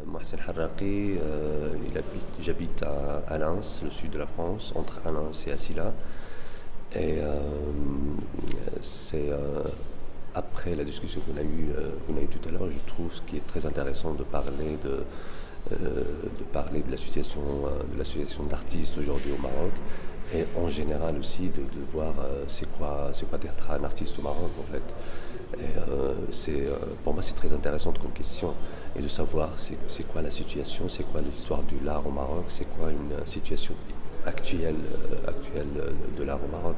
Mohsen Harraqi, j'habite à Alens, le sud de la France, entre Alens et Asila. Et c'est après la discussion qu'on a eue tout à l'heure, je trouve ce qui est très intéressant de parler de la situation d'artistes aujourd'hui au Maroc, et en général aussi de voir c'est quoi d'être un artiste au Maroc en fait. Et pour moi c'est très intéressant comme question, et de savoir c'est quoi la situation, c'est quoi l'histoire de l'art au Maroc, c'est quoi une situation actuelle de l'art au Maroc.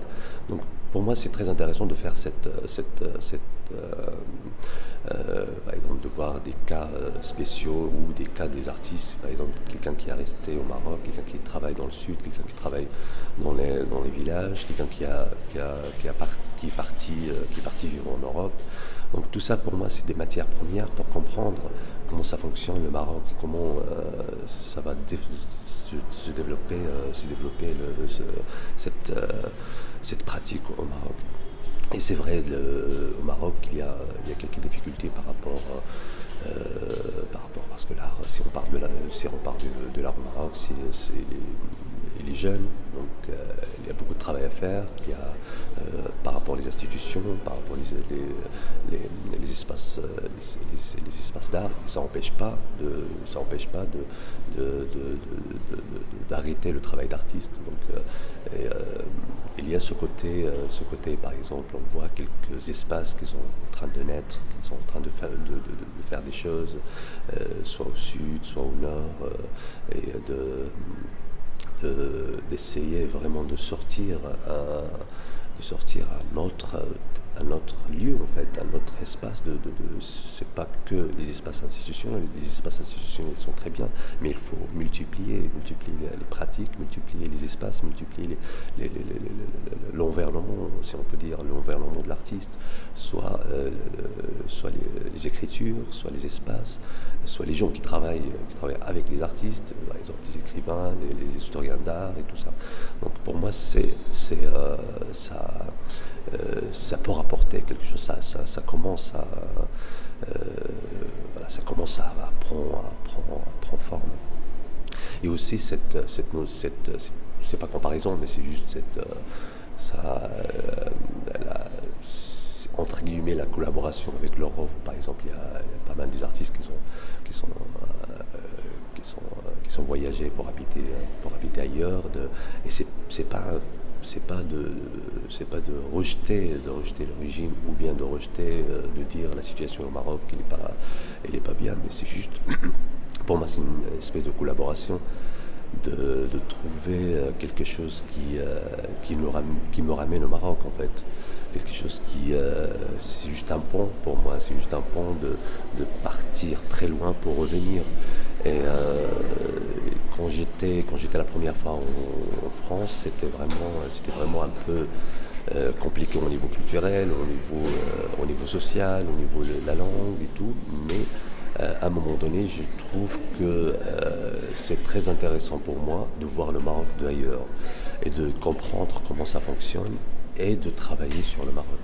Donc pour moi c'est très intéressant de faire par exemple de voir des cas spéciaux ou des cas des artistes, par exemple quelqu'un qui est resté au Maroc, quelqu'un qui travaille dans le sud, quelqu'un qui travaille dans les villages, quelqu'un qui est parti vivre en Europe. Donc tout ça pour moi c'est des matières premières pour comprendre comment ça fonctionne le Maroc, comment ça va se développer cette pratique au Maroc. Et c'est vrai, au Maroc, il y a quelques difficultés parce que l'art, si on parle de l'art au Maroc, il est jeune, donc il y a beaucoup de travail à faire. Il y a par rapport aux institutions, par rapport les espaces d'art, et ça n'empêche pas d'arrêter le travail d'artiste. Donc il y a ce côté, par exemple, on voit quelques espaces qui sont en train de naître, qui sont en train de faire des choses, soit au sud, soit au nord, et d'essayer vraiment de sortir un autre lieu, en fait, un autre espace. C'est pas que les espaces institutionnels. Les espaces institutionnels sont très bien, mais il faut multiplier les pratiques, multiplier les espaces, multiplier l'environnement, si on peut dire, l'environnement de l'artiste, soit les écritures, soit les espaces, soit les gens qui travaillent avec les artistes, par exemple les écrivains, les historiens d'art et tout ça. Donc pour moi, ça peut rapporter quelque chose. Ça commence à prendre forme. Et aussi c'est pas comparaison, mais c'est juste entre guillemets la collaboration avec l'Europe. Par exemple, il y a pas mal des artistes qui sont voyagés pour habiter ailleurs, et c'est pas de rejeter le régime, ou bien de rejeter, de dire la situation au Maroc elle est pas bien, mais c'est juste pour moi c'est une espèce de collaboration, de trouver quelque chose qui me ramène au Maroc en fait. Quelque chose c'est juste un pont pour moi, c'est juste un pont de partir très loin pour revenir. Et quand j'étais la première fois en France, c'était vraiment un peu compliqué au niveau culturel, au niveau social, au niveau de la langue et tout. Mais à un moment donné, je trouve que c'est très intéressant pour moi de voir le Maroc d'ailleurs, et de comprendre comment ça fonctionne, et de travailler sur le Maroc.